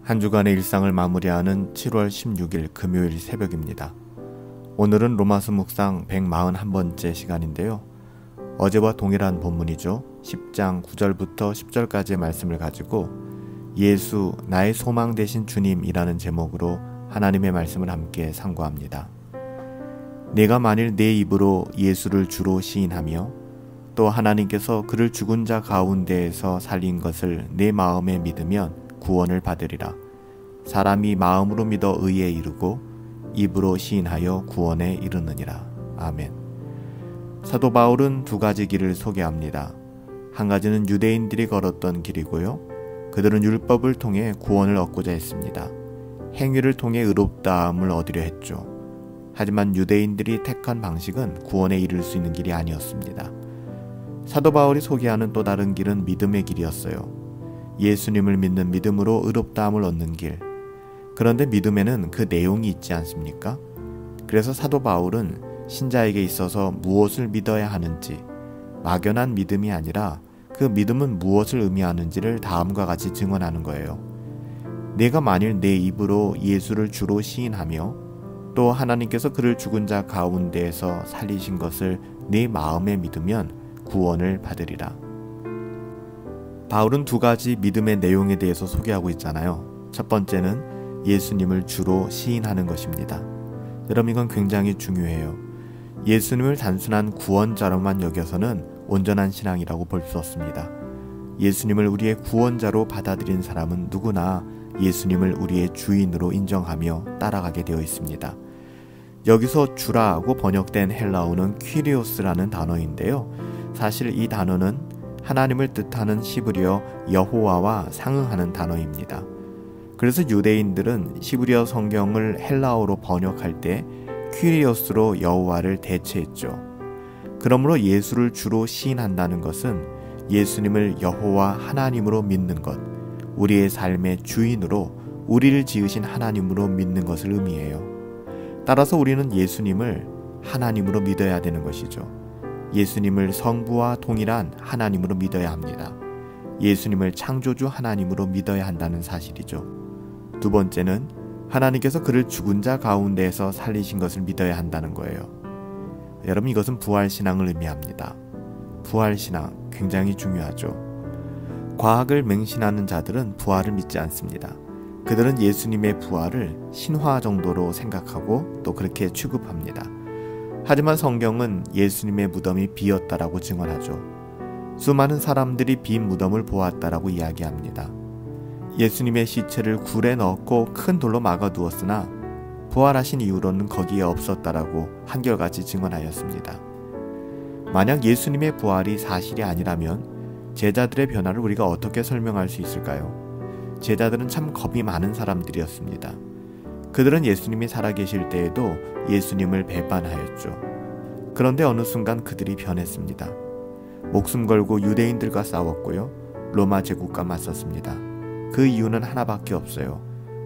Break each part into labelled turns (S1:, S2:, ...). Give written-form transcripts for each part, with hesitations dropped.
S1: 한 주간의 일상을 마무리하는 7월 16일 금요일 새벽입니다. 오늘은 로마서 묵상 141번째 시간인데요. 어제와 동일한 본문이죠. 10장 9절부터 10절까지의 말씀을 가지고 예수 나의 소망 되신 주님이라는 제목으로 하나님의 말씀을 함께 상고합니다. 내가 만일 내 입으로 예수를 주로 시인하며 또 하나님께서 그를 죽은 자 가운데에서 살린 것을 내 마음에 믿으면 구원을 받으리라. 사람이 마음으로 믿어 의에 이르고 입으로 시인하여 구원에 이르느니라. 아멘. 사도 바울은 두 가지 길을 소개합니다. 한 가지는 유대인들이 걸었던 길이고요. 그들은 율법을 통해 구원을 얻고자 했습니다. 행위를 통해 의롭다함을 얻으려 했죠. 하지만 유대인들이 택한 방식은 구원에 이를 수 있는 길이 아니었습니다. 사도 바울이 소개하는 또 다른 길은 믿음의 길이었어요. 예수님을 믿는 믿음으로 의롭다함을 얻는 길. 그런데 믿음에는 그 내용이 있지 않습니까? 그래서 사도 바울은 신자에게 있어서 무엇을 믿어야 하는지, 막연한 믿음이 아니라 그 믿음은 무엇을 의미하는지를 다음과 같이 증언하는 거예요. 내가 만일 내 입으로 예수를 주로 시인하며 또 하나님께서 그를 죽은 자 가운데에서 살리신 것을 내 마음에 믿으면 구원을 받으리라. 바울은 두 가지 믿음의 내용에 대해서 소개하고 있잖아요. 첫 번째는 예수님을 주로 시인하는 것입니다. 여러분, 이건 굉장히 중요해요. 예수님을 단순한 구원자로만 여겨서는 온전한 신앙이라고 볼 수 없습니다. 예수님을 우리의 구원자로 받아들인 사람은 누구나 예수님을 우리의 주인으로 인정하며 따라가게 되어 있습니다. 여기서 주라고 번역된 헬라어는 퀴리오스라는 단어인데요. 사실 이 단어는 하나님을 뜻하는 시브리어 여호와와 상응하는 단어입니다. 그래서 유대인들은 시브리어 성경을 헬라어로 번역할 때 퀴리오스로 여호와를 대체했죠. 그러므로 예수를 주로 시인한다는 것은 예수님을 여호와 하나님으로 믿는 것, 우리의 삶의 주인으로 우리를 지으신 하나님으로 믿는 것을 의미해요. 따라서 우리는 예수님을 하나님으로 믿어야 되는 것이죠. 예수님을 성부와 동일한 하나님으로 믿어야 합니다. 예수님을 창조주 하나님으로 믿어야 한다는 사실이죠. 두 번째는 하나님께서 그를 죽은 자 가운데에서 살리신 것을 믿어야 한다는 거예요. 여러분, 이것은 부활신앙을 의미합니다. 부활신앙 굉장히 중요하죠. 과학을 맹신하는 자들은 부활을 믿지 않습니다. 그들은 예수님의 부활을 신화 정도로 생각하고 또 그렇게 취급합니다. 하지만 성경은 예수님의 무덤이 비었다라고 증언하죠. 수많은 사람들이 빈 무덤을 보았다라고 이야기합니다. 예수님의 시체를 굴에 넣고 큰 돌로 막아두었으나 부활하신 이후로는 거기에 없었다라고 한결같이 증언하였습니다. 만약 예수님의 부활이 사실이 아니라면 제자들의 변화를 우리가 어떻게 설명할 수 있을까요? 제자들은 참 겁이 많은 사람들이었습니다. 그들은 예수님이 살아계실 때에도 예수님을 배반하였죠. 그런데 어느 순간 그들이 변했습니다. 목숨 걸고 유대인들과 싸웠고요. 로마 제국과 맞섰습니다. 그 이유는 하나밖에 없어요.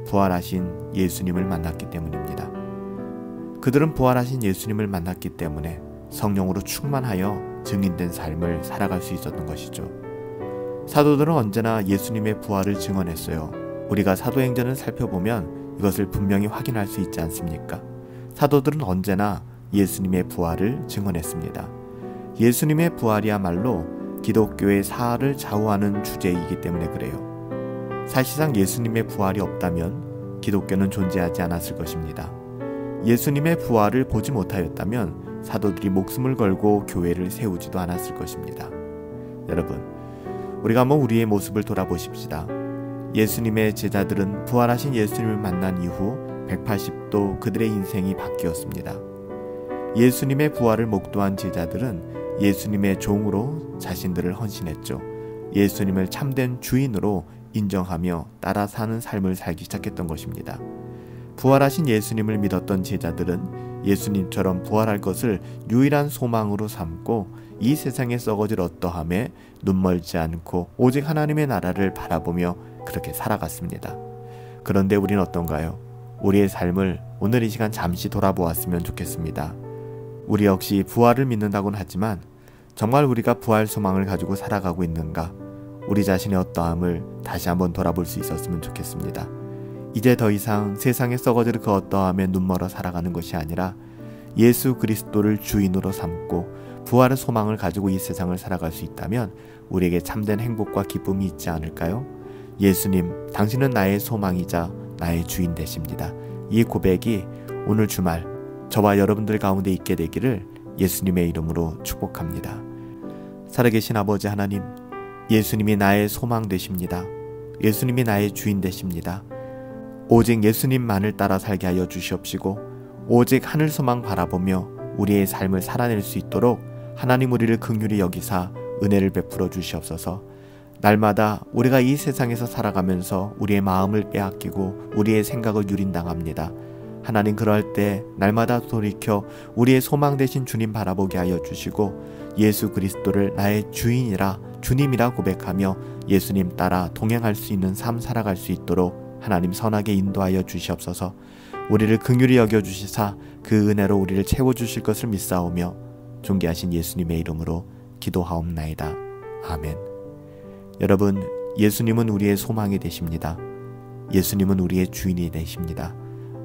S1: 부활하신 예수님을 만났기 때문입니다. 그들은 부활하신 예수님을 만났기 때문에 성령으로 충만하여 증인된 삶을 살아갈 수 있었던 것이죠. 사도들은 언제나 예수님의 부활을 증언했어요. 우리가 사도행전을 살펴보면 이것을 분명히 확인할 수 있지 않습니까? 사도들은 언제나 예수님의 부활을 증언했습니다. 예수님의 부활이야말로 기독교의 사활을 좌우하는 주제이기 때문에 그래요. 사실상 예수님의 부활이 없다면 기독교는 존재하지 않았을 것입니다. 예수님의 부활을 보지 못하였다면 사도들이 목숨을 걸고 교회를 세우지도 않았을 것입니다. 여러분, 우리가 한번 우리의 모습을 돌아보십시다. 예수님의 제자들은 부활하신 예수님을 만난 이후 180도 그들의 인생이 바뀌었습니다. 예수님의 부활을 목도한 제자들은 예수님의 종으로 자신들을 헌신했죠. 예수님을 참된 주인으로 인정하며 따라 사는 삶을 살기 시작했던 것입니다. 부활하신 예수님을 믿었던 제자들은 예수님처럼 부활할 것을 유일한 소망으로 삼고 이 세상에 썩어질 어떠함에 눈멀지 않고 오직 하나님의 나라를 바라보며 그렇게 살아갔습니다. 그런데 우리는 어떤가요? 우리의 삶을 오늘 이 시간 잠시 돌아보았으면 좋겠습니다. 우리 역시 부활을 믿는다고는 하지만 정말 우리가 부활 소망을 가지고 살아가고 있는가? 우리 자신의 어떠함을 다시 한번 돌아볼 수 있었으면 좋겠습니다. 이제 더 이상 세상에 썩어질 그 어떠함에 눈멀어 살아가는 것이 아니라 예수 그리스도를 주인으로 삼고 부활의 소망을 가지고 이 세상을 살아갈 수 있다면 우리에게 참된 행복과 기쁨이 있지 않을까요? 예수님, 당신은 나의 소망이자 나의 주인 되십니다. 이 고백이 오늘 주말 저와 여러분들 가운데 있게 되기를 예수님의 이름으로 축복합니다. 살아계신 아버지 하나님, 예수님이 나의 소망 되십니다. 예수님이 나의 주인 되십니다. 오직 예수님만을 따라 살게 하여 주시옵시고 오직 하늘 소망 바라보며 우리의 삶을 살아낼 수 있도록 하나님 우리를 긍휼히 여기사 은혜를 베풀어 주시옵소서. 날마다 우리가 이 세상에서 살아가면서 우리의 마음을 빼앗기고 우리의 생각을 유린당합니다. 하나님, 그럴 때 날마다 돌이켜 우리의 소망 되신 주님 바라보게 하여 주시고 예수 그리스도를 나의 주인이라 주님이라 고백하며 예수님 따라 동행할 수 있는 삶 살아갈 수 있도록 하나님 선하게 인도하여 주시옵소서. 우리를 긍휼히 여겨주시사 그 은혜로 우리를 채워주실 것을 믿사오며 존귀하신 예수님의 이름으로 기도하옵나이다. 아멘. 여러분, 예수님은 우리의 소망이 되십니다. 예수님은 우리의 주인이 되십니다.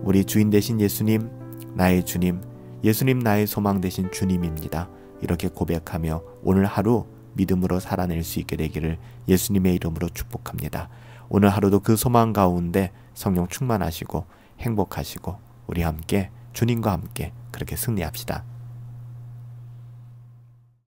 S1: 우리 주인 되신 예수님, 나의 주님, 예수님 나의 소망 되신 주님입니다. 이렇게 고백하며 오늘 하루 믿음으로 살아낼 수 있게 되기를 예수님의 이름으로 축복합니다. 오늘 하루도 그 소망 가운데 성령 충만하시고 행복하시고 우리 함께 주님과 함께 그렇게 승리합시다.